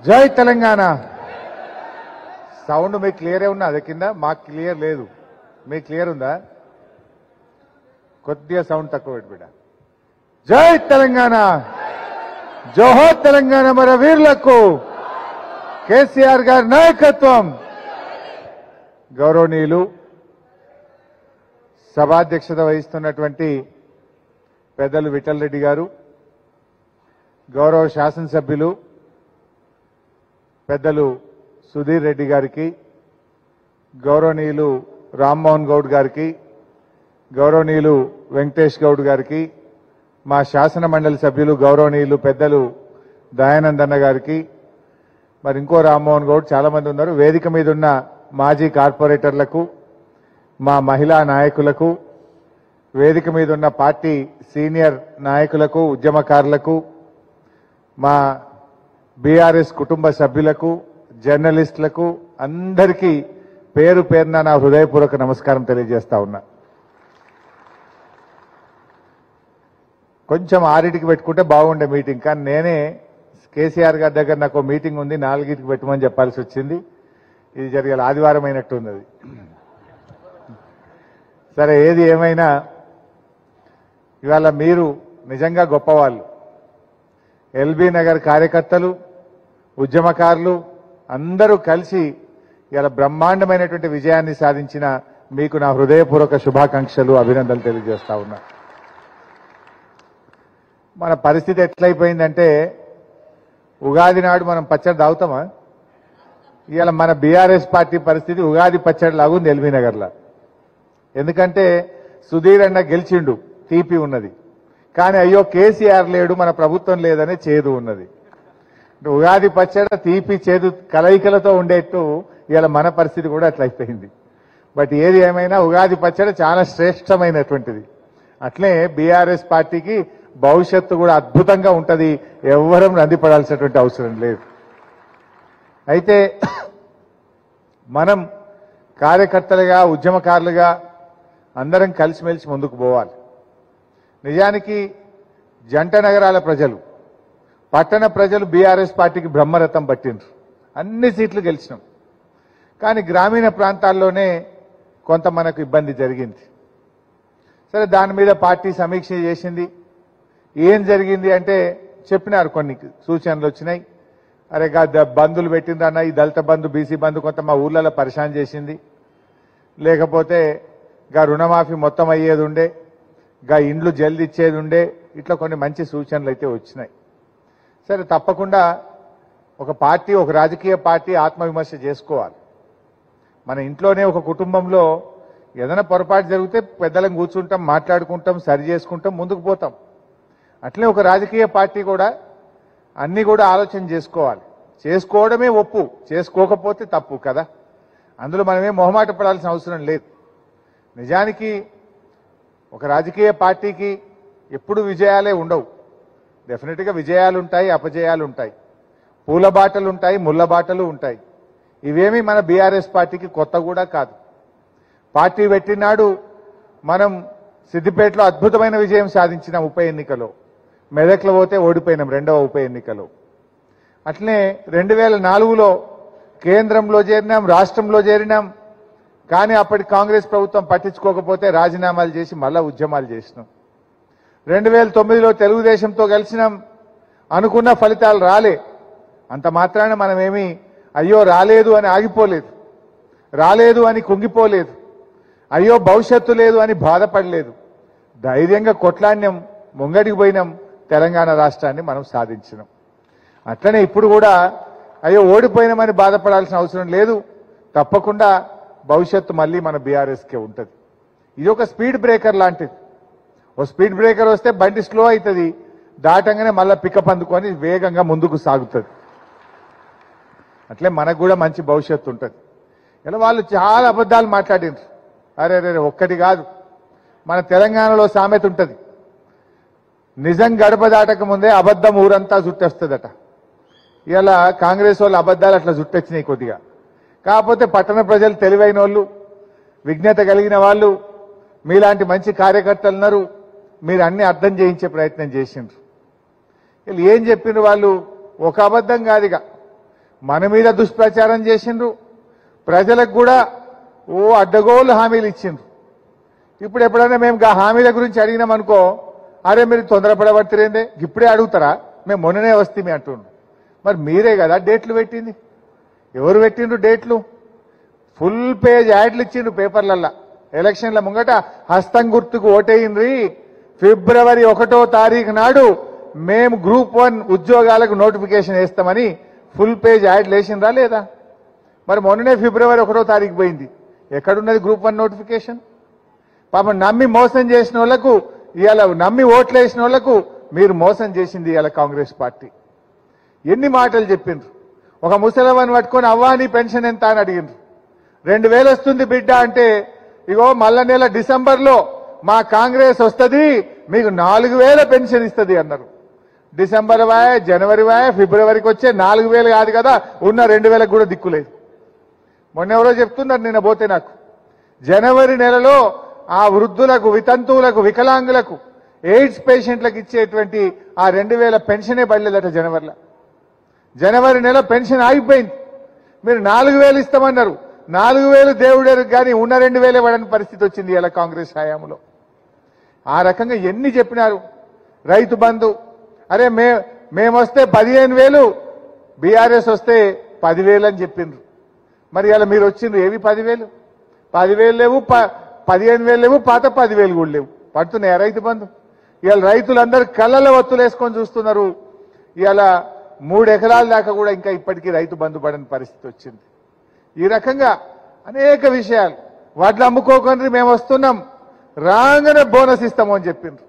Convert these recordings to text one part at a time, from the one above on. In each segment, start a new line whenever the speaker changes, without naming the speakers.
జై తెలంగాణ. సౌండ్ మీకు క్లియరే ఉన్నది కింద, మాకు క్లియర్ లేదు. మీకు క్లియర్ ఉందా? కొద్దిగా సౌండ్ తక్కువ పెట్టు బిడ్డ. జై తెలంగాణ, జోహార్ తెలంగాణ మన వీరులకు, కేసీఆర్ గారి నాయకత్వం. గౌరవనీయులు సభాధ్యక్షత వహిస్తున్నటువంటి పెద్దలు విఠల్ రెడ్డి గారు, గౌరవ శాసనసభ్యులు పెద్దలు సుధీర్ రెడ్డి గారికి, గౌరవనీయులు రామ్మోహన్ గౌడ్ గారికి, గౌరవనీయులు వెంకటేష్ గౌడ్ గారికి, మా శాసన మండలి సభ్యులు గౌరవనీయులు పెద్దలు దయానందన్న గారికి, మరి ఇంకో రామ్మోహన్ గౌడ్, చాలా మంది ఉన్నారు. వేదిక మీద ఉన్న మాజీ కార్పొరేటర్లకు, మా మహిళా నాయకులకు, వేదిక మీద ఉన్న పార్టీ సీనియర్ నాయకులకు, ఉద్యమకారులకు, మా బీఆర్ఎస్ కుటుంబ సభ్యులకు, జర్నలిస్టులకు అందరికీ పేరు పేరున నా హృదయపూర్వక నమస్కారం తెలియజేస్తా ఉన్నా. కొంచెం 6కి పెట్టుకుంటే బాగుండే మీటింగ్, కానీ నేనే కేసీఆర్ గారి దగ్గర నాకు మీటింగ్ ఉంది 4కి పెట్టమని చెప్పాల్సి వచ్చింది. ఇది జరిగే ఆదివారం అయినట్టు ఉన్నది. సరే, ఏది ఏమైనా ఇవాళ మీరు నిజంగా గొప్పవాళ్ళు. ఎల్బీ నగర్ కార్యకర్తలు, ఉద్యమకారులు అందరూ కలిసి ఇలా బ్రహ్మాండమైనటువంటి విజయాన్ని సాధించిన మీకు నా హృదయపూర్వక శుభాకాంక్షలు, అభినందనలు తెలియజేస్తా ఉన్నా. మన పరిస్థితి ఎట్లయిపోయిందంటే, ఉగాది నాడు మనం పచ్చడి తాగుతామా? ఇవాళ మన బీఆర్ఎస్ పార్టీ పరిస్థితి ఉగాది పచ్చడి లాగుంది ఎల్బీ నగర్లో. ఎందుకంటే సుధీర్ అన్న గెలిచిండు, తీపి ఉన్నది, కానీ అయ్యో కేసీఆర్ లేడు, మన ప్రభుత్వం లేదనే చేదు ఉన్నది. ఉగాది పచ్చడి తీపి చేదు కలయికలతో ఉండేట్టు ఇవాళ మన పరిస్థితి కూడా అట్లయిపోయింది. బట్ ఏది ఏమైనా ఉగాది పచ్చడి చాలా శ్రేష్టమైనటువంటిది. అట్లే బీఆర్ఎస్ పార్టీకి భవిష్యత్తు కూడా అద్భుతంగా ఉంటుంది, ఎవ్వరం రందిపడాల్సినటువంటి అవసరం లేదు. అయితే మనం కార్యకర్తలుగా, ఉద్యమకారులుగా అందరం కలిసిమెలిసి ముందుకు పోవాలి. నిజానికి జంట నగరాల ప్రజలు, పట్టణ ప్రజలు బీఆర్ఎస్ పార్టీకి బ్రహ్మరథం పట్టిండ్రు, అన్ని సీట్లు గెలిచినాం. కానీ గ్రామీణ ప్రాంతాల్లోనే కొంత మనకు ఇబ్బంది జరిగింది. సరే, దాని మీద పార్టీ సమీక్ష చేసింది. ఏం జరిగింది అంటే చెప్పినారు, కొన్ని సూచనలు వచ్చినాయి. అరే బంధులు పెట్టిందన్న, ఈ దళిత బంధు, బీసీ బంధు కొంత మా ఊర్లలో పరిశాన్ చేసింది, లేకపోతే రుణమాఫీ మొత్తం అయ్యేది ఉండే, ఇండ్లు జల్ది ఇచ్చేది ఉండే, ఇట్లా కొన్ని మంచి సూచనలు అయితే వచ్చినాయి. సరే, తప్పకుండా ఒక పార్టీ, ఒక రాజకీయ పార్టీ ఆత్మవిమర్శ చేసుకోవాలి. మన ఇంట్లోనే ఒక కుటుంబంలో ఏదైనా పొరపాటు జరిగితే పెద్దలను కూర్చుంటాం, మాట్లాడుకుంటాం, సరి చేసుకుంటాం, ముందుకు పోతాం. అట్లే ఒక రాజకీయ పార్టీ కూడా అన్ని కూడా ఆలోచన చేసుకోవాలి. చేసుకోవడమే ఒప్పు, చేసుకోకపోతే తప్పు కదా. అందులో మనమేం మొహమాట పడాల్సిన అవసరం లేదు. నిజానికి ఒక రాజకీయ పార్టీకి ఎప్పుడు విజయాలే ఉండవు. డెఫినెట్గా విజయాలు ఉంటాయి, అపజయాలు ఉంటాయి, పూల బాటలు ఉంటాయి, ముళ్ళ బాటలు ఉంటాయి. ఇవేమీ మన బీఆర్ఎస్ పార్టీకి కొత్త కూడా కాదు. పార్టీ పెట్టినాడు మనం సిద్దిపేటలో అద్భుతమైన విజయం సాధించిన ఉప ఎన్నికలో, మెదక్లో పోతే ఓడిపోయినాం 2వ ఉప ఎన్నికలో. అట్లనే 2004లో కేంద్రంలో చేరినాం, రాష్ట్రంలో చేరినాం. కానీ అప్పటి కాంగ్రెస్ ప్రభుత్వం పట్టించుకోకపోతే రాజీనామాలు చేసి మళ్ళా ఉద్యమాలు చేసినాం. 2009లో తెలుగుదేశంతో కలిసినాం, అనుకున్న ఫలితాలు రాలే. అంత మాత్రాన మనమేమి అయ్యో రాలేదు అని ఆగిపోలేదు, రాలేదు అని కుంగిపోలేదు, అయ్యో భవిష్యత్తు లేదు అని బాధపడలేదు. ధైర్యంగా కొట్లాడినాం, ముంగడికి పోయినాం, తెలంగాణ రాష్ట్రాన్ని మనం సాధించినాం. అట్లనే ఇప్పుడు కూడా అయ్యో ఓడిపోయినామని బాధపడాల్సిన అవసరం లేదు. తప్పకుండా భవిష్యత్తు మళ్ళీ మన బీఆర్ఎస్కే ఉంటుంది. ఇది ఒక స్పీడ్ బ్రేకర్ లాంటిది. ఓ స్పీడ్ బ్రేకర్ వస్తే బండి స్లో అవుతుంది, దాటంగానే మళ్ళీ పికప్ అందుకొని వేగంగా ముందుకు సాగుతుంది. అట్లే మనకు కూడా మంచి భవిష్యత్తు ఉంటుంది. ఇలా వాళ్ళు చాలా అబద్ధాలు మాట్లాడినారు. అరే రే, ఒక్కటి కాదు, మన తెలంగాణలో సామెత ఉంటుంది, నిజం గడప దాటక ముందే అబద్ధం ఊరంతా జుట్టేస్తుందట. ఇలా కాంగ్రెస్ వాళ్ళు అబద్ధాలు అట్లా జుట్టొచ్చినాయి కొద్దిగా. కాకపోతే పట్టణ ప్రజలు తెలివైన వాళ్ళు, విజ్ఞత కలిగిన వాళ్ళు, మీలాంటి మంచి కార్యకర్తలు ఉన్నారు, మీరు అన్ని అర్థం చేయించే ప్రయత్నం చేసిండ్రు. వీళ్ళు ఏం చెప్పిన వాళ్ళు ఒక అబద్ధం కాదుగా, మన మీద దుష్ప్రచారం చేసిండ్రు, ప్రజలకు కూడా అడ్డగోలు హామీలు ఇచ్చిండ్రు. ఇప్పుడు ఎప్పుడైనా మేము హామీల గురించి అడిగినామనుకో, అరే మీరు తొందరపడబడుతురేందే, ఇప్పుడే అడుగుతారా, మేము మొన్ననే వస్తే అంటుండ్రు. మరి మీరే కదా డేట్లు పెట్టింది. ఎవరు పెట్టిండ్రు డేట్లు? ఫుల్ పేజ్ యాడ్లు ఇచ్చిండ్రు పేపర్లల్లా. ఎలక్షన్ల ముంగట హస్తం గుర్తుకు ఓటేయిండ్రి, ఫిబ్రవరి 1వ తారీఖు నాడు మేము గ్రూప్ 1 ఉద్యోగాలకు నోటిఫికేషన్ వేస్తామని ఫుల్ పేజ్ యాడ్లు వేసిండ్రా లేదా? మరి మొన్ననే ఫిబ్రవరి 1వ తారీఖు పోయింది. ఎక్కడున్నది గ్రూప్ 1 నోటిఫికేషన్? పాపం నమ్మి మోసం చేసిన వాళ్లకు, ఇవాళ నమ్మి ఓట్లు వేసిన వాళ్లకు మీరు మోసం చేసింది ఇవాళ కాంగ్రెస్ పార్టీ. ఎన్ని మాటలు చెప్పిండ్రు. ఒక ముసలవని పట్టుకొని అవ్వా నీ పెన్షన్ ఎంత అని అడిగిండ్రు. 2000 వస్తుంది బిడ్డ అంటే, ఇగో మళ్ళా నెల డిసెంబర్లో మా కాంగ్రెస్ వస్తుంది, మీకు 4000 పెన్షన్ ఇస్తుంది అన్నారు. డిసెంబర్ వాయే, జనవరి వాయే, ఫిబ్రవరికి వచ్చే 4000 కాదు కదా, ఉన్న 2000 కూడా దిక్కులేదు. మొన్న ఎవరో చెప్తున్నారు నిన్న పోతే నాకు, జనవరి నెలలో ఆ వృద్ధులకు, వితంతువులకు, వికలాంగులకు, ఎయిడ్స్ పేషెంట్లకు ఇచ్చేటువంటి ఆ 2000 పెన్షనే పడలేదట జనవరిలో. జనవరి నెల పెన్షన్ ఆగిపోయింది. మీరు 4000 ఇస్తామన్నారు. 4000 దేవుడేరు కానీ ఉన్న 2000 పడని పరిస్థితి వచ్చింది ఇలా కాంగ్రెస్ హయాంలో. ఆ రకంగా ఎన్ని చెప్పినారు. రైతు బంధు, అరే మేమొస్తే 15,000, బీఆర్ఎస్ వస్తే 10,000 అని చెప్పిండ్రు. మరి ఇలా మీరు వచ్చిండ్రు ఏవి 10,000? 10,000 లేవు, 15,000 లేవు, పాత 10,000 కూడా లేవు. పడుతున్నాయా రైతు బంధు? ఇవాళ రైతులందరూ కళ్ళలో ఒత్తులు వేసుకొని చూస్తున్నారు. ఇవాళ 3 ఎకరాల దాకా కూడా ఇంకా ఇప్పటికీ రైతు బంధు పడని పరిస్థితి వచ్చింది. ఈ రకంగా అనేక విషయాలు. వాటిని అమ్ముకోకుండా మేము వస్తున్నాం, రాగానే బోనస్ ఇస్తాము అని చెప్పిండ్రు.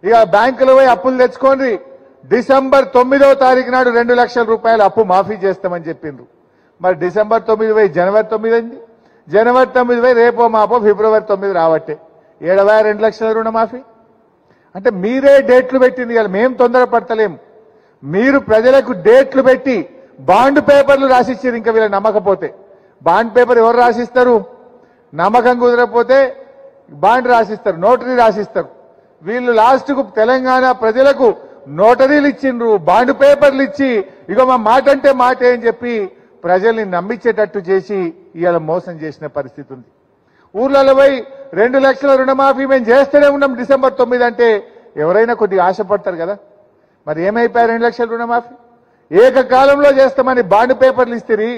ఇక బ్యాంకులో పోయి అప్పులు తెచ్చుకోండి, డిసెంబర్ 9వ తారీఖు నాడు 2 లక్షల రూపాయలు అప్పు మాఫీ చేస్తామని చెప్పిండ్రు. మరి డిసెంబర్ 9 పోయి జనవరి 9 అయింది. జనవరి 9 పోయి రేపో మాపో ఫిబ్రవరి 9 రావట్టే. 2 లక్షల రుణమాఫీ అంటే మీరే డేట్లు పెట్టింది. ఇవాళ మేము తొందరపడతలేము. మీరు ప్రజలకు డేట్లు పెట్టి బాండ్ పేపర్లు రాసిచ్చారు. ఇంకా వీళ్ళ నమ్మకపోతే బాండ్ పేపర్ ఎవరు రాసిస్తారు? నమ్మకం కుదరకపోతే బాండ్ రాసిస్తారు, నోటరీ రాసిస్తారు. వీళ్ళు లాస్ట్కు తెలంగాణ ప్రజలకు నోటరీలు ఇచ్చిండ్రు, బాండ్ పేపర్లు ఇచ్చి ఇక మా మాట అంటే మాట అని చెప్పి ప్రజల్ని నమ్మించేటట్టు చేసి ఇవాళ మోసం చేసిన పరిస్థితి ఉంది. ఊర్లలో పోయి 2 లక్షల రుణమాఫీ మేము చేస్తూనే ఉన్నాం డిసెంబర్ 9 అంటే ఎవరైనా కొద్దిగా ఆశపడతారు కదా. మరి ఏమైపోయారు 2 లక్షల రుణమాఫీ? ఏకకాలంలో చేస్తామని బాండ్ పేపర్లు ఇస్తేరి,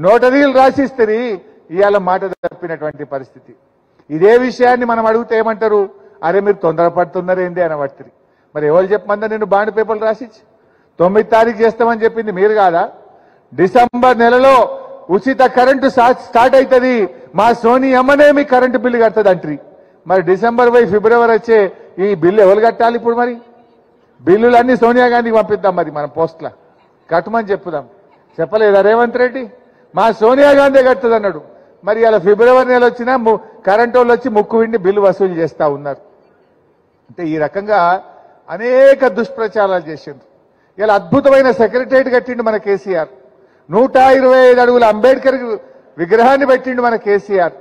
నోటరీలు రాసిస్తేరి, ఇవాళ మాట తప్పినటువంటి పరిస్థితి. ఇదే విషయాన్ని మనం అడిగితే ఏమంటారు? అరే మీరు తొందరపడుతున్నారేంది అని పడుతుంది. మరి ఎవరు చెప్పమందా నేను బాండ్ పేపర్లు రాసిచ్చి 9 తారీఖు చేస్తామని చెప్పింది మీరు కాదా? డిసెంబర్ నెలలో ఉచిత కరెంటు స్టార్ట్ అవుతుంది, మా సోనియమ్మనే మీ కరెంటు బిల్లు కడుతుంది అంటారు. మరి డిసెంబర్ పోయి ఫిబ్రవరి వచ్చే ఈ బిల్లు ఎవరు కట్టాలి? ఇప్పుడు మరి బిల్లులన్నీ సోనియా గాంధీకి పంపిద్దాం. మరి మనం పోస్ట్లా కట్టమని చెప్పుదాం. చెప్పలేదా రేవంత్ రెడ్డి? మా సోనియా గాంధీ కడుతుంది అన్నాడు. మరి ఇలా ఫిబ్రవరి నెల వచ్చినా కరెంటు వాళ్ళు వచ్చి ముక్కు విండి బిల్లు వసూలు చేస్తా ఉన్నారు. అంటే ఈ రకంగా అనేక దుష్ప్రచారాలు చేసిండ్రు. ఇలా అద్భుతమైన సెక్రటరియట్ కట్టిండు మన కేసీఆర్. 125 అడుగుల అంబేద్కర్ విగ్రహాన్ని పెట్టిండు మన కేసీఆర్.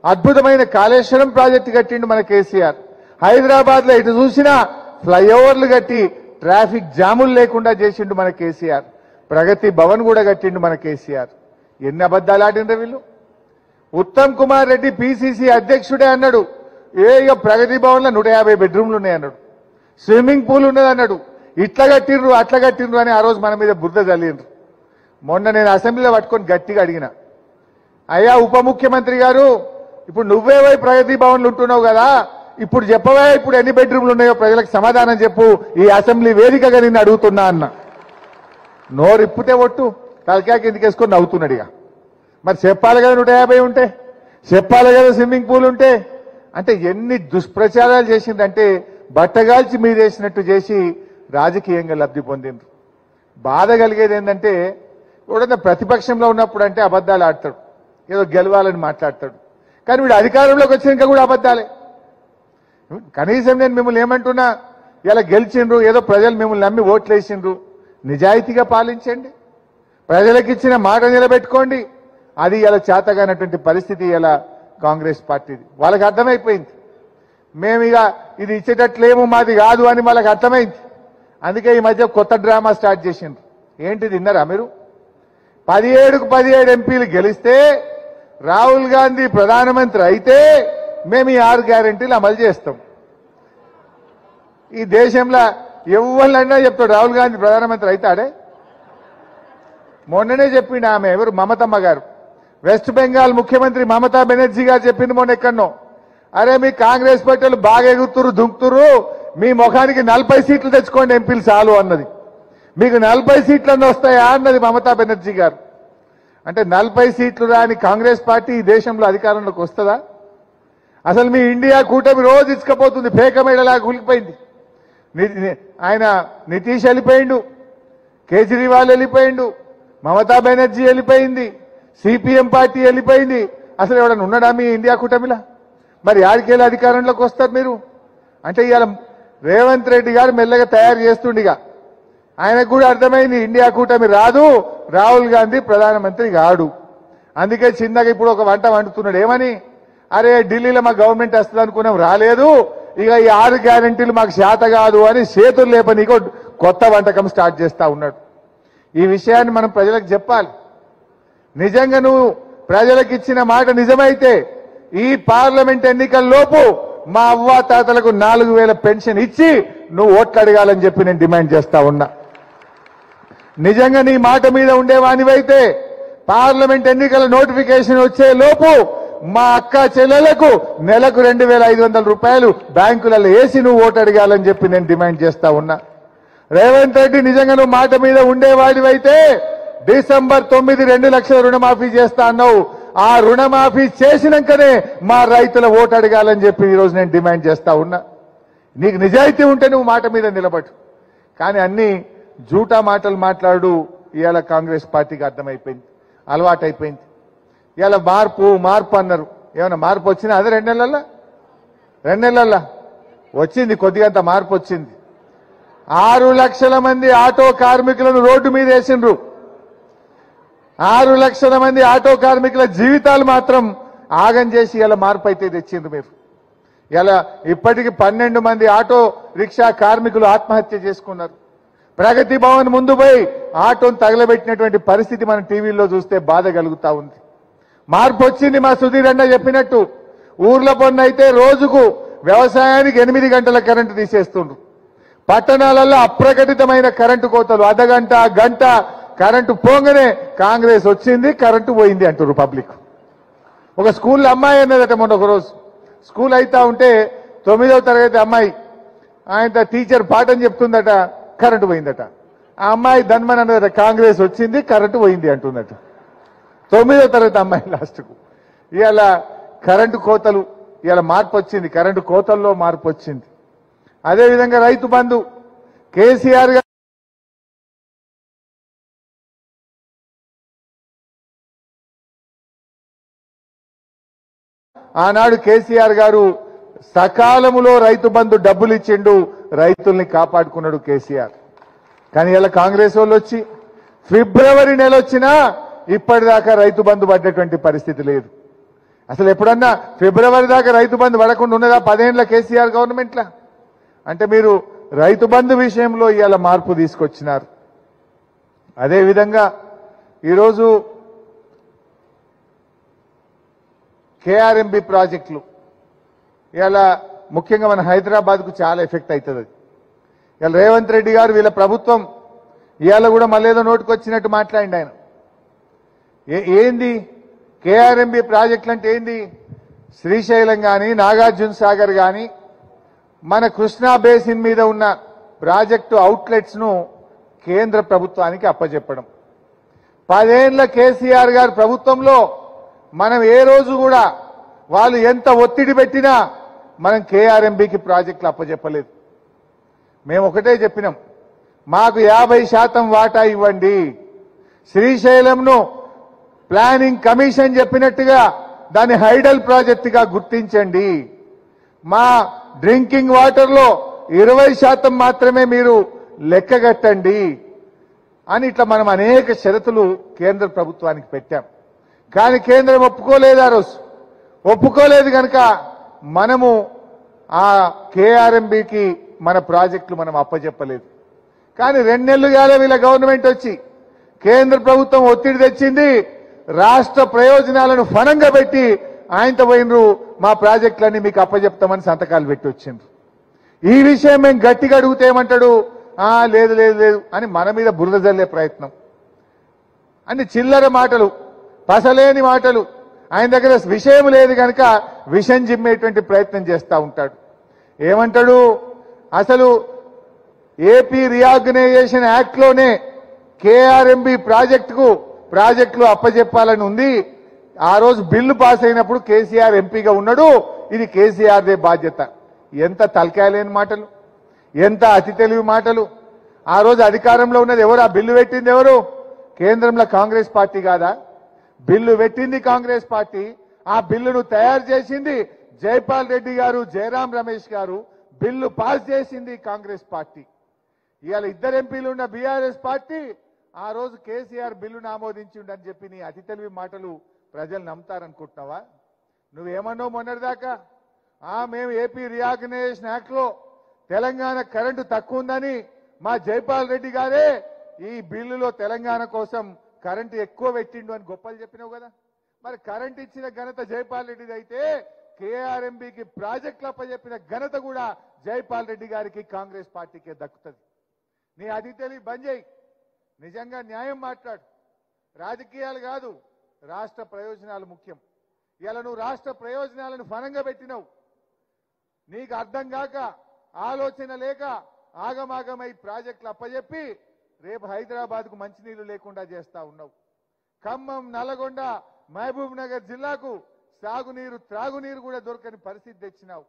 అద్భుతమైన కాళేశ్వరం ప్రాజెక్టు కట్టిండు మన కేసీఆర్. హైదరాబాద్ లో ఇటు చూసినా ఫ్లైఓవర్లు కట్టి ట్రాఫిక్ జాములు లేకుండా చేసిండు మన కేసీఆర్. ప్రగతి భవన్ కూడా కట్టిండు మన కేసీఆర్. ఎన్ని అబద్ధాలు ఆడిండ్రు వీళ్ళు. ఉత్తమ్ కుమార్ రెడ్డి పిసిసి అధ్యక్షుడే అన్నాడు, ఇక ప్రగతి భవన్ లో 150 బెడ్రూమ్లు ఉన్నాయన్నాడు, స్విమ్మింగ్ పూల్ ఉన్నది అన్నాడు. ఇట్లా కట్టిండ్రు అట్లా కట్టిండ్రు అని ఆ రోజు మన మీద బురద చల్లిండ్రు. మొన్న నేను అసెంబ్లీలో పట్టుకొని గట్టిగా అడిగిన, అయ్యా ఉప ముఖ్యమంత్రి గారు, ఇప్పుడు నువ్వే పోయి ప్రగతి భవన్లు ఉంటున్నావు కదా, ఇప్పుడు చెప్పవా ఇప్పుడు ఎన్ని బెడ్రూమ్లు ఉన్నాయో ప్రజలకు సమాధానం చెప్పు, ఈ అసెంబ్లీ వేదికగా నిన్ను అడుగుతున్నా అన్న. నోరిప్పితే ఒట్టు తలకాయ కిందకి వేసుకొని నవ్వుతున్నాడు. ఇక మరి చెప్పాలి కదా 150 ఉంటే, చెప్పాలి కదా స్విమ్మింగ్ పూల్ ఉంటే. అంటే ఎన్ని దుష్ప్రచారాలు చేసిందంటే బట్టగాల్చి మీరేసినట్టు చేసి రాజకీయంగా లబ్ధి పొందిండ్రు. బాధ కలిగేది ఏంటంటే ఎవడన్నా ప్రతిపక్షంలో ఉన్నప్పుడు అంటే అబద్ధాలు ఆడతాడు, ఏదో గెలవాలని మాట్లాడతాడు. కానీ వీడు అధికారంలోకి వచ్చినాక కూడా అబద్ధాలే. కనీసం నేను మిమ్మల్ని ఏమంటున్నా, ఇలా గెలిచిండ్రు, ఏదో ప్రజలు మిమ్మల్ని నమ్మి ఓట్లు వేసిండ్రు, నిజాయితీగా పాలించండి, ప్రజలకు ఇచ్చిన మాట నిలబెట్టుకోండి. అది ఇలా చేతగానటువంటి పరిస్థితి ఇలా కాంగ్రెస్ పార్టీది. వాళ్ళకి అర్థమైపోయింది, మేము ఇక ఇది ఇచ్చేటట్లేమో మాది కాదు అని వాళ్ళకి అర్థమైంది. అందుకే ఈ మధ్య కొత్త డ్రామా స్టార్ట్ చేసిండ్రు. ఏంటి విన్నారా మీరు? 17కు 17 ఎంపీలు గెలిస్తే రాహుల్ గాంధీ ప్రధానమంత్రి అయితే మేము ఈ 6 గ్యారెంటీలు అమలు చేస్తాం. ఈ దేశంలో ఎవరినన్నా చెప్తాడు రాహుల్ గాంధీ ప్రధానమంత్రి అవుతాడే. మొన్ననే చెప్పిండు ఆమె ఎవరు మమతమ్మ గారు, వెస్ట్ బెంగాల్ ముఖ్యమంత్రి మమతా బెనర్జీ గారు చెప్పింది మొన్న ఎక్కడనో, అరే మీ కాంగ్రెస్ పార్టీలు బాగా ఎగురుతురు దుంకుతురు, మీ ముఖానికి 40 సీట్లు తెచ్చుకోండి ఎంపీలు చాలు అన్నది. మీకు 40 సీట్లన్నీ వస్తాయా అన్నది మమతా బెనర్జీ గారు. అంటే 40 సీట్లు రాని కాంగ్రెస్ పార్టీ ఈ దేశంలో అధికారంలోకి వస్తుందా? అసలు మీ ఇండియా కూటమి రోజు ఇసుకపోతుంది, పేకమేడలాగా కూలిపోయింది. ఆయన నితీష్ వెళ్ళిపోయిండు, కేజ్రీవాల్ వెళ్ళిపోయిండు, మమతా బెనర్జీ వెళ్ళిపోయింది, సిపిఎం పార్టీ వెళ్ళిపోయింది. అసలు ఎవడన్నా ఉన్నాడా మీ ఇండియా కూటమిలా? మరి ఆడికేళ్ళ అధికారంలోకి వస్తారు మీరు? అంటే ఇవాళ రేవంత్ రెడ్డి గారు మెల్లగా తయారు చేస్తుండిగా ఆయనకు కూడా అర్థమైంది ఇండియా కూటమి రాదు, రాహుల్ గాంధీ ప్రధానమంత్రి కాడు. అందుకే చిన్నగా ఇప్పుడు ఒక వంట వండుతున్నాడు. ఏమని? అరే ఢిల్లీలో మా గవర్నమెంట్ వస్తుంది అనుకున్నాం, రాలేదు, ఇక ఈ 6 గ్యారెంటీలు మాకు చేత కాదు అని చేతులు లేపనీకో కొత్త వంటకం స్టార్ట్ చేస్తా ఉన్నాడు. ఈ విషయాన్ని మనం ప్రజలకు చెప్పాలి. నిజంగా నువ్వు ప్రజలకు ఇచ్చిన మాట నిజమైతే ఈ పార్లమెంట్ ఎన్నికల్లోపు మా అవ్వ తాతలకు 4000 పెన్షన్ ఇచ్చి నువ్వు ఓట్లు అడగాలని చెప్పి నేను డిమాండ్ చేస్తా ఉన్నా. నిజంగా నీ మాట మీద ఉండేవానివైతే పార్లమెంట్ ఎన్నికల నోటిఫికేషన్ వచ్చే లోపు మా అక్క చెల్లెలకు నెలకు 2500 రూపాయలు బ్యాంకులలో వేసి నువ్వు ఓటు అడగాలని చెప్పి నేను డిమాండ్ చేస్తా ఉన్నా. రేవంత్ రెడ్డి నిజంగా నువ్వు మాట మీద ఉండేవాడివైతే డిసెంబర్ 9 2 లక్షల రుణమాఫీ చేస్తా అన్నావు. ఆ రుణమాఫీ చేసినాకనే మా రైతుల ఓటు అడగాలని చెప్పి ఈరోజు నేను డిమాండ్ చేస్తా ఉన్నా. నీకు నిజాయితీ ఉంటే నువ్వు మాట మీద నిలబడు, కానీ అన్ని జూటా మాటలు మాట్లాడు. ఇవాళ కాంగ్రెస్ పార్టీకి అర్థమైపోయింది, అలవాటైపోయింది. ఇవాళ మార్పు అన్నారు. ఏమైనా మార్పు వచ్చినా అదే 2 నెలల్లో వచ్చింది, కొద్దిగంత మార్పు వచ్చింది. 6 లక్షల మంది ఆటో కార్మికులను రోడ్డు మీద వేసిండ్రు. 6 లక్షల మంది ఆటో కార్మికుల జీవితాలు మాత్రం ఆగం చేసి ఇలా మార్పు అయితే తెచ్చిండ్రు మీరు. ఇలా ఇప్పటికి 12 మంది ఆటో రిక్షా కార్మికులు ఆత్మహత్య చేసుకున్నారు. ప్రగతి భవన్ ముందు పోయి ఆటోను తగలబెట్టినటువంటి పరిస్థితి మనం టీవీలో చూస్తే బాధ కలుగుతా ఉంది. మార్పు వచ్చింది. మా సుధీర్ అన్న చెప్పినట్టు ఊర్ల పన్ను అయితే రోజుకు వ్యవసాయానికి 8 గంటల కరెంటు తీసేస్తుండ్రు. పట్టణాలలో అప్రకటితమైన కరెంటు కోతలు, అర్ధగంట గంట కరెంటు పోగానే కాంగ్రెస్ వచ్చింది కరెంటు పోయింది అంటారు పబ్లిక్. ఒక స్కూల్లో అమ్మాయి అన్నదట మొన్న ఒక రోజు స్కూల్ అయితా ఉంటే 9వ తరగతి అమ్మాయి ఆయన టీచర్ పాఠం చెప్తుందట, కరెంటు పోయిందట. ఆ అమ్మాయి ధన్మన్ అన్నదట కాంగ్రెస్ వచ్చింది కరెంటు పోయింది అంటుందట. 9వ తరగతి అమ్మాయి లాస్ట్కు. ఇవాళ కరెంటు కోతలు, ఇవాళ మార్పు వచ్చింది, కరెంటు కోతల్లో మార్పు వచ్చింది. అదేవిధంగా రైతు బంధు కేసీఆర్ గారు ఆనాడు కేసీఆర్ గారు సకాలములో రైతు బంధు డబ్బులు ఇచ్చిండు, రైతుల్ని కాపాడుకున్నాడు కేసీఆర్. కానీ ఇలా కాంగ్రెస్ వాళ్ళు వచ్చి ఫిబ్రవరి నెల వచ్చినా ఇప్పటిదాకా రైతు బంధు పడ్డటువంటి పరిస్థితి లేదు. అసలు ఎప్పుడన్నా ఫిబ్రవరి దాకా రైతు బంధు పడకుండా ఉన్నదా 10 ఏళ్ల కేసీఆర్ గవర్నమెంట్లా? అంటే మీరు రైతు బంధు విషయంలో ఇవాళ మార్పు తీసుకొచ్చినారు. అదేవిధంగా ఈరోజు కేఆర్ఎంబి ప్రాజెక్టులు ఇవాళ ముఖ్యంగా మన హైదరాబాద్కు చాలా ఎఫెక్ట్ అవుతుంది. ఇవాళ రేవంత్ రెడ్డి గారు వీళ్ళ ప్రభుత్వం ఇవాళ కూడా మళ్ళీ ఏదో నోటుకు వచ్చినట్టు మాట్లాడింది ఆయన. ఏంది కేఆర్ఎంబి ప్రాజెక్టులు అంటే ఏంది? శ్రీశైలం కానీ నాగార్జున సాగర్ కానీ మన కృష్ణా బేసిన్ మీద ఉన్న ప్రాజెక్టు అవుట్లెట్స్ ను కేంద్ర ప్రభుత్వానికి అప్పచెప్పడం. 10 ఏళ్ల కేసీఆర్ గారి ప్రభుత్వంలో మనం ఏ రోజు కూడా వాళ్ళు ఎంత ఒత్తిడి పెట్టినా మనం కేఆర్ఎంబికి ప్రాజెక్టులు అప్పచెప్పలేదు. మేము ఒకటే చెప్పినాం, మాకు 50% వాటా ఇవ్వండి. శ్రీశైలంను ప్లానింగ్ కమిషన్ చెప్పినట్టుగా దాన్ని హైడల్ ప్రాజెక్టుగా గుర్తించండి. మా డ్రింకింగ్ వాటర్లో 20% మాత్రమే మీరు లెక్కగట్టండి అని ఇట్లా మనం అనేక షరతులు కేంద్ర ప్రభుత్వానికి పెట్టాం. కానీ కేంద్రం ఒప్పుకోలేదు. ఆ రోజు ఒప్పుకోలేదు కనుక మనము ఆ కేఆర్ఎంబికి మన ప్రాజెక్టులు మనం అప్పచెప్పలేదు. కానీ 2 నెలలు కాలే వీళ్ళ గవర్నమెంట్ వచ్చి కేంద్ర ప్రభుత్వం ఒత్తిడి తెచ్చింది, రాష్ట్ర ప్రయోజనాలను ఫనంగా పెట్టి ఆయనతో పోయినరు మా ప్రాజెక్టులన్నీ మీకు అప్పచెప్తామని సంతకాలు పెట్టి వచ్చిండ్రు. ఈ విషయం మేము గట్టిగా అడిగితే ఏమంటాడు, లేదు లేదు లేదు అని మన మీద బురద జల్లే ప్రయత్నం. అన్ని చిల్లర మాటలు, పసలేని మాటలు. ఆయన దగ్గర విషయం లేదు కనుక విషం జిమ్మేటువంటి ప్రయత్నం చేస్తూ ఉంటాడు. ఏమంటాడు, అసలు ఏపీ రీఆర్గనైజేషన్ యాక్ట్ లోనే కేఆర్ఎంబి ప్రాజెక్టులు అప్పచెప్పాలని ఉంది. ఆ రోజు బిల్లు పాస్ అయినప్పుడు కేసీఆర్ ఎంపీగా ఉన్నాడు, ఇది కేసీఆర్దే బాధ్యత. ఎంత తలకాయలేని మాటలు, ఎంత అతి తెలివి మాటలు. ఆ రోజు అధికారంలో ఉన్నది ఎవరు, ఆ బిల్లు పెట్టింది ఎవరు? కేంద్రంలో కాంగ్రెస్ పార్టీ కాదా? బిల్లు పెట్టింది కాంగ్రెస్ పార్టీ. ఆ బిల్లును తయారు చేసింది జైపాల్ రెడ్డి గారు, జయరాం రమేష్ గారు. బిల్లు పాస్ చేసింది కాంగ్రెస్ పార్టీ. ఇవాళ ఇద్దరు ఎంపీలు ఉన్న బీఆర్ఎస్ పార్టీ ఆ రోజు కేసీఆర్ బిల్లును ఆమోదించిండని చెప్పి నీ అతి తెలివి మాటలు ప్రజలు నమ్ముతారనుకుంటున్నావా? నువ్వేమన్నావు మొన్నటిదాకా? మేము ఏపీ రీఆర్గనైజేషన్ యాక్ట్ లో తెలంగాణ కరెంటు తక్కువ ఉందని మా జైపాల్ రెడ్డి గారే ఈ బిల్లులో తెలంగాణ కోసం కరెంటు ఎక్కువ పెట్టిండు అని గొప్పలు చెప్పినావు కదా. మరి కరెంటు ఇచ్చిన ఘనత జైపాల్ రెడ్డిది అయితే కేఆర్ఎంబికి ప్రాజెక్టులు అప్పచెప్పిన ఘనత కూడా జైపాల్ రెడ్డి గారికి, కాంగ్రెస్ పార్టీకే దక్కుతుంది. నీ అతి తెలివి బంద్ చేయి, నిజంగా న్యాయం మాట్లాడు. రాజకీయాలు కాదు, రాష్ట్ర ప్రయోజనాలు ముఖ్యం. ఇలా నువ్వు రాష్ట్ర ప్రయోజనాలను ఫనంగా పెట్టినావు. నీకు అర్థం కాక, ఆలోచన లేక ఆగమాగమై ప్రాజెక్టులు అప్పచెప్పి రేపు హైదరాబాద్ కు మంచినీళ్లు లేకుండా చేస్తా ఉన్నావు. ఖమ్మం, నల్గొండ, మహబూబ్ నగర్ జిల్లాకు సాగునీరు, త్రాగునీరు కూడా దొరకని పరిస్థితి తెచ్చినావు.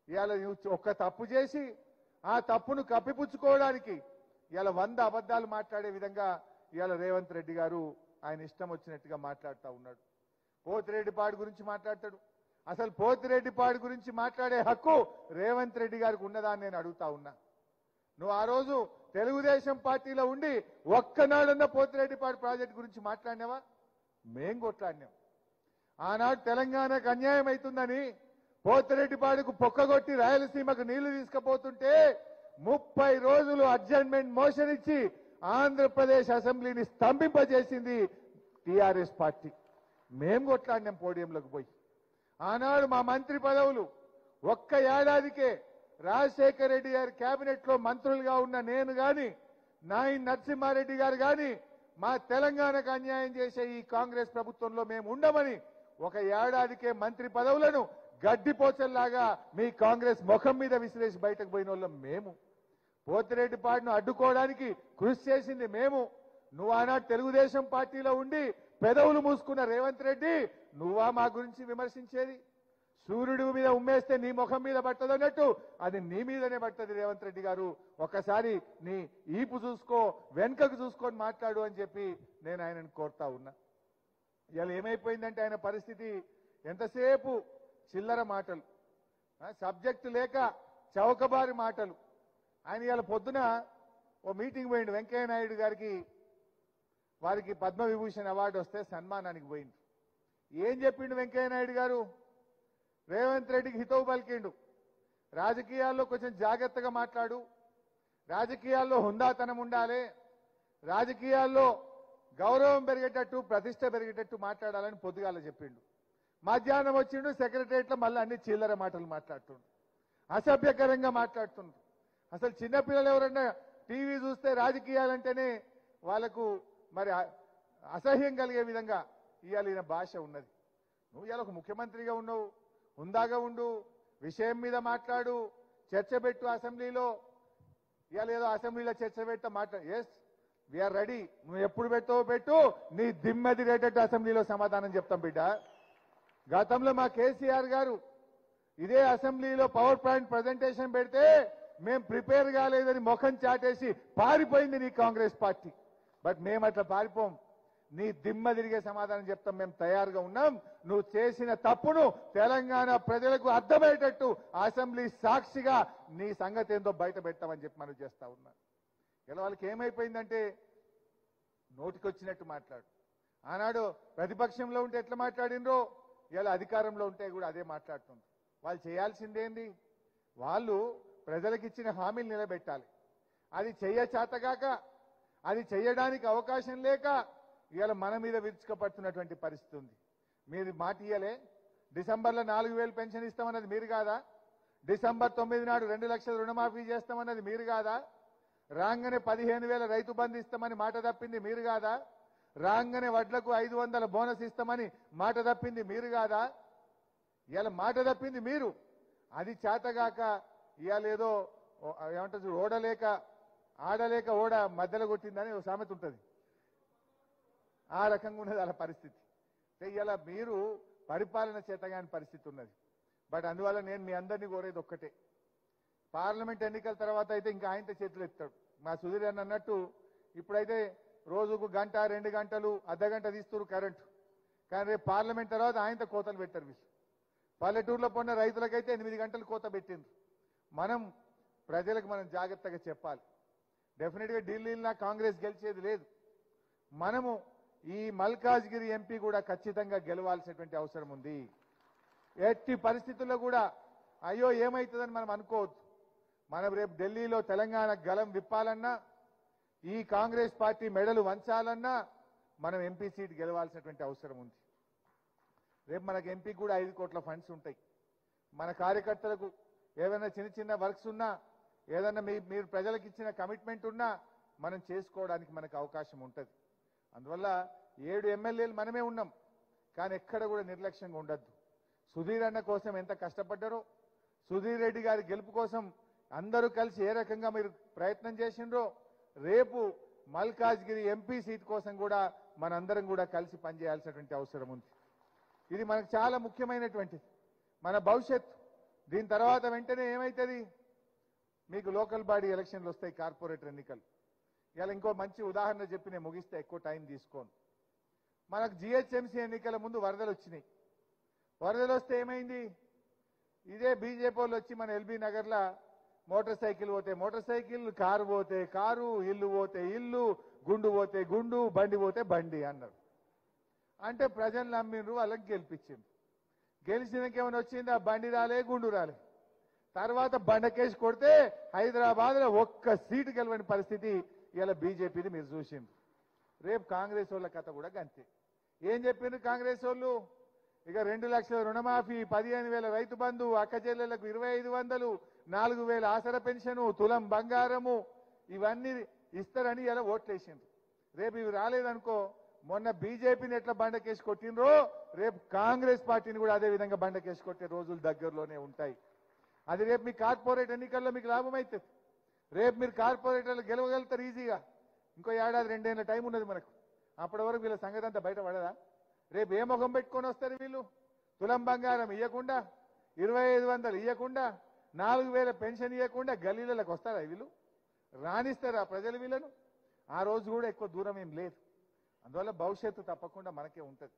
ఇవాళ నువ్వు ఒక్క తప్పు చేసి ఆ తప్పును కప్పిపుచ్చుకోవడానికి ఇవాళ 100 అబద్ధాలు మాట్లాడే విధంగా ఇవాళ రేవంత్ రెడ్డి గారు ఆయన ఇష్టం వచ్చినట్టుగా మాట్లాడుతూ ఉన్నాడు. పోతిరెడ్డిపాడు గురించి మాట్లాడతాడు. అసలు పోతిరెడ్డిపాడు గురించి మాట్లాడే హక్కు రేవంత్ రెడ్డి గారికి ఉన్నదా అని నేను అడుగుతా ఉన్నా. నువ్వు ఆ రోజు తెలుగుదేశం పార్టీలో ఉండి ఒక్కనాడన్న పోతిరెడ్డిపాడు ప్రాజెక్టు గురించి మాట్లాడినావా? మేం కొట్లాడినాం. ఆనాడు తెలంగాణకు అన్యాయం అవుతుందని పోతిరెడ్డిపాడుకు పొక్కగొట్టి రాయలసీమకు నీళ్లు తీసుకుపోతుంటే 30 రోజులు అడ్జర్న్మెంట్ మోషన్ ఇచ్చి ఆంధ్రప్రదేశ్ అసెంబ్లీని స్తంభింపజేసింది టీఆర్ఎస్ పార్టీ. మేం కొట్లాడినాం పోడియంలోకి పోయి. ఆనాడు మా మంత్రి పదవులు ఒక్క ఏడాదికే రాజశేఖర రెడ్డి గారి కేబినెట్ లో మంత్రులుగా ఉన్న నేను గాని, నాయన్ నరసింహారెడ్డి గారు గాని మా తెలంగాణకు అన్యాయం చేసే ఈ కాంగ్రెస్ ప్రభుత్వంలో మేము ఉండమని ఒక ఏడాదికే మంత్రి పదవులను గడ్డిపోచల్లాగా మీ కాంగ్రెస్ ముఖం మీద విసిరేసి బయటకు పోయిన వాళ్ళం మేము. పోతిరెడ్డిపాడును అడ్డుకోవడానికి కృషి చేసింది మేము. నువ్వు ఆనాడు తెలుగుదేశం పార్టీలో ఉండి పెదవులు మూసుకున్న రేవంత్ రెడ్డి నువ్వా మా గురించి విమర్శించేది? సూర్యుడి మీద ఉమ్మేస్తే నీ ముఖం మీద పట్టదన్నట్టు అది నీ మీదనే పట్టది. రేవంత్ రెడ్డి గారు ఒకసారి నీ ఈపు చూసుకో, వెనుకకు చూసుకొని మాట్లాడు అని చెప్పి నేను ఆయనను కోరుతా ఉన్నా. ఇవాళ ఏమైపోయిందంటే ఆయన పరిస్థితి ఎంతసేపు చిల్లర మాటలు, సబ్జెక్టు లేక చౌకబారి మాటలు. ఆయన ఇవాళ పొద్దున ఓ మీటింగ్ పోయిండు. వెంకయ్య నాయుడు గారికి వారికి పద్మవిభూషణ్ అవార్డు వస్తే సన్మానానికి పోయింది. ఏం చెప్పిండు వెంకయ్య నాయుడు గారు? రేవంత్ రెడ్డికి హితవు పలికిండు. రాజకీయాల్లో కొంచెం జాగ్రత్తగా మాట్లాడు, రాజకీయాల్లో హుందాతనం ఉండాలి, రాజకీయాల్లో గౌరవం పెరిగేటట్టు, ప్రతిష్ట పెరిగేటట్టు మాట్లాడాలని పొద్దుగాల చెప్పిండు. మధ్యాహ్నం వచ్చిండు సెక్రటరియట్లో మళ్ళీ అన్ని చిల్లర మాటలు మాట్లాడుతుండు, అసభ్యకరంగా మాట్లాడుతుండ్రు. అసలు చిన్నపిల్లలు ఎవరన్నా టీవీ చూస్తే రాజకీయాలంటేనే వాళ్లకు మరి అసహ్యం కలిగే విధంగా ఇవాళ ఈయన భాష ఉన్నది. నువ్వు ఇవాళ ఒక ముఖ్యమంత్రిగా ఉన్నావు, హుందాగా ఉండు, విషయం మీద మాట్లాడు, చర్చ పెట్టు అసెంబ్లీలో. ఇవాళ ఏదో అసెంబ్లీలో చర్చ పెట్ట మాట్లాడు. ఎస్ వీఆర్ రెడీ, నువ్వు ఎప్పుడు పెట్టావో పెట్టు, నీ దిమ్మదిరేటట్టు అసెంబ్లీలో సమాధానం చెప్తాం బిడ్డ. గతంలో మా కేసీఆర్ గారు ఇదే అసెంబ్లీలో పవర్ పాయింట్ ప్రజెంటేషన్ పెడితే మేం ప్రిపేర్ కాలేదని ముఖం చాటేసి పారిపోయింది నీ కాంగ్రెస్ పార్టీ. బట్ మేము అట్లా పారిపోం, నీ దిమ్మ తిరిగే సమాధానం చెప్తాం. మేము తయారుగా ఉన్నాం. నువ్వు చేసిన తప్పును తెలంగాణ ప్రజలకు అర్థమయ్యేటట్టు అసెంబ్లీ సాక్షిగా నీ సంగతి ఏందో బయట పెట్టామని చెప్పి మనం చేస్తా ఉన్నా. ఇలా వాళ్ళకి ఏమైపోయిందంటే నోటికొచ్చినట్టు మాట్లాడు. ఆనాడు ప్రతిపక్షంలో ఉంటే ఎట్లా మాట్లాడినరో ఇలా అధికారంలో ఉంటే కూడా అదే మాట్లాడుతుంది. వాళ్ళు చేయాల్సిందేంది? వాళ్ళు ప్రజలకు ఇచ్చిన హామీలు నిలబెట్టాలి. అది చేతగాక అది చేయడానికి అవకాశం లేక ఇవాళ మన మీద విరుచుకపడుతున్నటువంటి పరిస్థితి ఉంది. మీరు మాట ఇయ్యలే, డిసెంబర్లో 4,000 పెన్షన్ ఇస్తామన్నది మీరు కాదా? డిసెంబర్ 9 నాడు 2 లక్షల రుణమాఫీ చేస్తామన్నది మీరు కాదా? రాగానే 15,000 రైతు బంధు ఇస్తామని మాట తప్పింది మీరు కాదా? రాగానే వడ్లకు 500 బోనస్ ఇస్తామని మాట తప్పింది మీరు కాదా? ఇవాళ మాట తప్పింది మీరు. అది చేతగాక ఇవాళ ఏదో ఏమంటారు చూడు, ఓడలేక ఆడలేక ఓడ మధ్యలో కొట్టిందని ఒక సామెత ఉంటుంది. ఆ రకంగా ఉన్నది అలా పరిస్థితి. ఇవాళ మీరు పరిపాలన చేతగాని పరిస్థితి ఉన్నది. బట్ అందువల్ల నేను మీ అందరినీ కోరేది ఒక్కటే, పార్లమెంట్ ఎన్నికల తర్వాత అయితే ఇంకా ఆయనతో చేతులు ఎత్తాడు. మా సుధీర్ అన్న అన్నట్టు ఇప్పుడైతే రోజుకు గంట 2 గంటలు అర్ధగంట తీస్తున్నారు కరెంటు, కానీ రేపు పార్లమెంట్ తర్వాత ఆయనతో కోతలు పెట్టారు వీళ్ళు. పల్లెటూరులో పొన్న రైతులకైతే 8 గంటలు కోత పెట్టిండ్రు. మనం ప్రజలకు మనం జాగ్రత్తగా చెప్పాలి. డెఫినెట్గా ఢిల్లీలో కాంగ్రెస్ గెలిచేది లేదు. మనము ఈ మల్కాజ్గిరి ఎంపీ కూడా ఖచ్చితంగా గెలవాల్సినటువంటి అవసరం ఉంది. ఎట్టి పరిస్థితుల్లో కూడా అయ్యో ఏమవుతుందని మనం అనుకోవద్దు. మనం రేపు ఢిల్లీలో తెలంగాణ గలం విప్పాలన్నా, ఈ కాంగ్రెస్ పార్టీ మెడలు వంచాలన్నా మనం ఎంపీ సీట్ గెలవాల్సినటువంటి అవసరం ఉంది. రేపు మనకు ఎంపీ కూడా 5 కోట్ల ఫండ్స్ ఉంటాయి. మన కార్యకర్తలకు ఏదైనా చిన్న చిన్న వర్క్స్ ఉన్నా, ఏదన్నా మీరు ప్రజలకు ఇచ్చిన కమిట్మెంట్ ఉన్నా మనం చేసుకోవడానికి మనకు అవకాశం ఉంటుంది. అందువల్ల 7 ఎమ్మెల్యేలు మనమే ఉన్నాం, కానీ ఎక్కడ కూడా నిర్లక్ష్యంగా ఉండద్దు. సుధీర్ అన్న కోసం ఎంత కష్టపడ్డారో, సుధీర్ రెడ్డి గారి గెలుపు కోసం అందరూ కలిసి ఏ రకంగా మీరు ప్రయత్నం చేసిండ్రో, రేపు మల్కాజ్గిరి ఎంపీ సీట్ కోసం కూడా మనందరం కూడా కలిసి పనిచేయాల్సినటువంటి అవసరం ఉంది. ఇది మనకు చాలా ముఖ్యమైనటువంటిది, మన భవిష్యత్తు. దీని తర్వాత వెంటనే ఏమవుతుంది, మీకు లోకల్ బాడీ ఎలక్షన్లు వస్తాయి, కార్పొరేటర్ ఎన్నికలు. ఇలా ఇంకో మంచి ఉదాహరణ చెప్పి నేను ముగిస్తే ఎక్కువ టైం తీసుకోను. మనకు జిహెచ్ఎంసీ ఎన్నికల ముందు వరదలు వచ్చినాయి. వరదలు వస్తే ఏమైంది, ఇదే బీజేపీ వాళ్ళు వచ్చి మన ఎల్బీ నగర్లో మోటార్ సైకిల్ పోతే మోటార్ సైకిల్, కారు పోతే కారు, ఇల్లు పోతే ఇల్లు, గుండు పోతే గుండు, బండి పోతే బండి అన్నారు. అంటే ప్రజలు నమ్మిండ్రు, వాళ్ళకి గెలిపించిండ్రు. గెలిచినకేమైనా వచ్చింది, ఆ బండి రాలే, గుండు రాలే. తర్వాత బండకేసి కొడితే హైదరాబాద్లో ఒక్క సీటు గెలవని పరిస్థితి ఇలా బీజేపీని మీరు చూసిండ్రు. రేపు కాంగ్రెస్ వాళ్ళ కథ కూడా గంతే. ఏం చెప్పిండ్రు కాంగ్రెస్ వాళ్ళు, ఇక 2 లక్షల రుణమాఫీ, 15,000 రైతు బంధు, అక్క చెల్లెళ్లకు 2,500, 4,000 ఆసర పెన్షను, తులం బంగారము, ఇవన్నీ ఇస్తారని ఇలా ఓట్లేసిండ్రు. రేపు ఇవి రాలేదనుకో, మొన్న బీజేపీని ఎట్లా బండకేసి కొట్టినరో రేపు కాంగ్రెస్ పార్టీని కూడా అదే విధంగా బండకేసి కొట్టే రోజులు దగ్గరలోనే ఉంటాయి. అది రేపు మీ కార్పొరేట్ ఎన్నికల్లో మీకు లాభం అవుతుంది. రేపు మీరు కార్పొరేటర్లు గెలవగలుగుతారు ఈజీగా. ఇంకో ఏడాది 2 ఏళ్ల టైం ఉన్నది మనకు. అప్పటి వరకు వీళ్ళ సంగతి అంతా బయట పడదా? రేపు ఏ ముఖం పెట్టుకొని వస్తారు వీళ్ళు? తులం బంగారం ఇవ్వకుండా, 2,500 ఇవ్వకుండా, 4,000 పెన్షన్ ఇవ్వకుండా గల్లీలకు వస్తారా వీళ్ళు? రాణిస్తారా ప్రజలు వీళ్ళను? ఆ రోజు కూడా ఎక్కువ దూరం ఏం లేదు. అందువల్ల భవిష్యత్తు తప్పకుండా మనకే ఉంటుంది.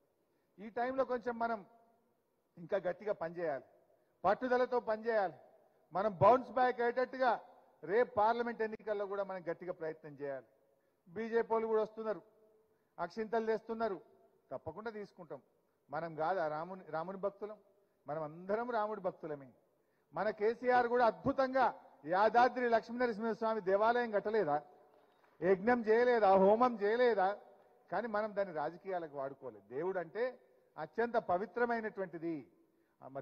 ఈ టైంలో కొంచెం మనం ఇంకా గట్టిగా పనిచేయాలి, పట్టుదలతో పనిచేయాలి. మనం బౌన్స్ బ్యాక్ అయ్యేటట్టుగా రేపు పార్లమెంట్ ఎన్నికల్లో కూడా మనం గట్టిగా ప్రయత్నం చేయాలి. బీజేపీ వాళ్ళు కూడా వస్తున్నారు, అక్షింతలు తెస్తున్నారు, తప్పకుండా తీసుకుంటాం. మనం కాదా రాముని భక్తులం? మనం అందరం రాముడి భక్తులమే. మన కేసీఆర్ కూడా అద్భుతంగా యాదాద్రి లక్ష్మీనరసింహస్వామి దేవాలయం కట్టలేదా? యజ్ఞం చేయలేదా? హోమం చేయలేదా? కానీ మనం దాన్ని రాజకీయాలకు వాడుకోలేదు. దేవుడు అంటే అత్యంత పవిత్రమైనటువంటిది.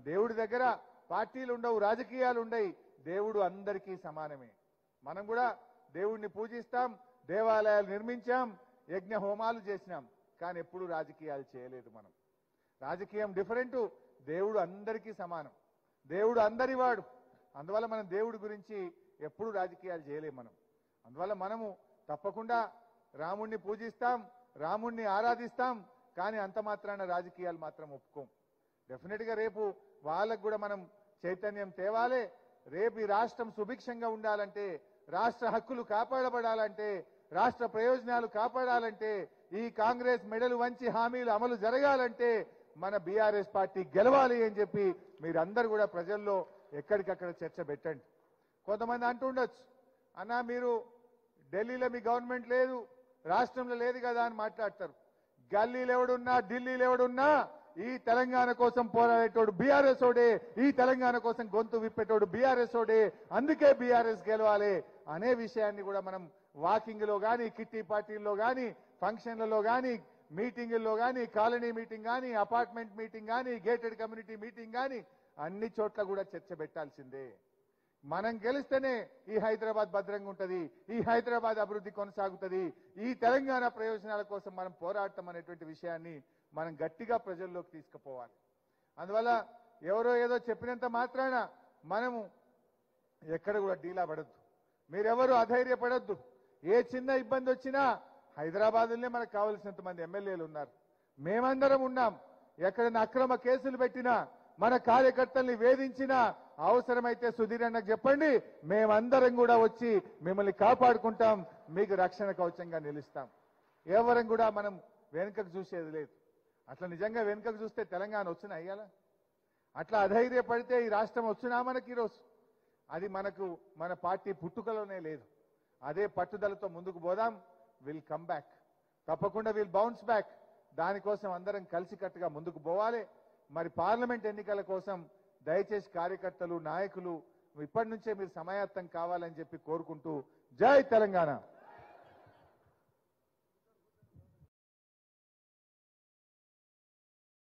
దేవుడి దగ్గర పార్టీలు ఉండవు, రాజకీయాలు ఉండయి. దేవుడు అందరికీ సమానమే. మనం కూడా దేవుడిని పూజిస్తాం, దేవాలయాలు నిర్మించాం, యజ్ఞ హోమాలు చేసినాం, కానీ ఎప్పుడు రాజకీయాలు చేయలేదు. మనం రాజకీయం డిఫరెంట్, దేవుడు అందరికీ సమానం, దేవుడు అందరివాడు. అందువల్ల మనం దేవుడి గురించి ఎప్పుడు రాజకీయాలు చేయలేం మనం. అందువల్ల మనము తప్పకుండా రాముణ్ణి పూజిస్తాం, రాముణ్ణి ఆరాధిస్తాం, కానీ అంత మాత్రాన రాజకీయాలు మాత్రం ఒప్పుకోం. డెఫినెట్గా రేపు వాళ్ళకు కూడా మనం చైతన్యం తేవాలి. రేపు ఈ రాష్ట్రం సుభిక్షంగా ఉండాలంటే, రాష్ట్ర హక్కులు కాపాడబడాలంటే, రాష్ట్ర ప్రయోజనాలు కాపాడాలంటే, ఈ కాంగ్రెస్ మెడలు వంచి హామీలు అమలు జరగాలంటే మన బీఆర్ఎస్ పార్టీ గెలవాలి అని చెప్పి మీరందరూ కూడా ప్రజల్లో ఎక్కడికక్కడ చర్చ పెట్టండి. కొంతమంది అంటుండొచ్చు, అన్నా మీరు ఢిల్లీలో మీ గవర్నమెంట్ లేదు, రాష్ట్రంలో లేదు కదా అని మాట్లాడతారు. గల్లీలు ఎవడున్నా, ఢిల్లీలో ఎవడున్నా ఈ తెలంగాణ కోసం పోరాడేటోడు బీఆర్ఎస్ ఓడే, ఈ తెలంగాణ కోసం గొంతు విప్పేటోడు బీఆర్ఎస్ ఓడే, అందుకే బీఆర్ఎస్ గెలవాలి అనే విషయాన్ని కూడా మనం వాకింగ్ లో గాని, కిట్టి పార్టీల్లో గాని, ఫంక్షన్లలో గాని, మీటింగుల్లో గాని, కాలనీ మీటింగ్ గాని, అపార్ట్మెంట్ మీటింగ్ గాని, గేటెడ్ కమ్యూనిటీ మీటింగ్ గాని అన్ని చోట్ల కూడా చర్చ పెట్టాల్సిందే. మనం గెలిస్తేనే ఈ హైదరాబాద్ భద్రంగా ఉంటది, ఈ హైదరాబాద్ అభివృద్ధి కొనసాగుతుంది, ఈ తెలంగాణ ప్రయోజనాల కోసం మనం పోరాడటం అనేటువంటి విషయాన్ని మనం గట్టిగా ప్రజల్లోకి తీసుకుపోవాలి. అందువల్ల ఎవరో ఏదో చెప్పినంత మాత్రాన మనము ఎక్కడ కూడా డీలా పడద్దు. మీరెవరు అధైర్యపడద్దు. ఏ చిన్న ఇబ్బంది వచ్చినా హైదరాబాద్లోనే మనకు కావలసినంత మంది ఎమ్మెల్యేలు ఉన్నారు, మేమందరం ఉన్నాం. ఎక్కడైనా అక్రమ కేసులు పెట్టినా, మన కార్యకర్తల్ని వేధించినా అవసరమైతే సుధీర్ అన్నకు చెప్పండి, మేమందరం కూడా వచ్చి మిమ్మల్ని కాపాడుకుంటాం, మీకు రక్షణ కవచంగా నిలుస్తాం. ఎవరం కూడా మనం వెనుకకు చూసేది లేదు. అట్లా నిజంగా వెనుకకు చూస్తే తెలంగాణ వచ్చినా అయ్యాలా? అట్లా అధైర్యపడితే ఈ రాష్ట్రం వచ్చినా మనకి ఈరోజు అది మనకు మన పార్టీ పుట్టుకలోనే లేదు. అదే పట్టుదలతో ముందుకు పోదాం. విల్ కమ్ బ్యాక్, తప్పకుండా విల్ బౌన్స్ బ్యాక్. దానికోసం అందరం కలిసికట్టుగా ముందుకు పోవాలి. మరి పార్లమెంట్ ఎన్నికల కోసం దయచేసి కార్యకర్తలు, నాయకులు ఇప్పటి నుంచే మీరు సమాయత్తం కావాలని చెప్పి కోరుకుంటూ, జై తెలంగాణ.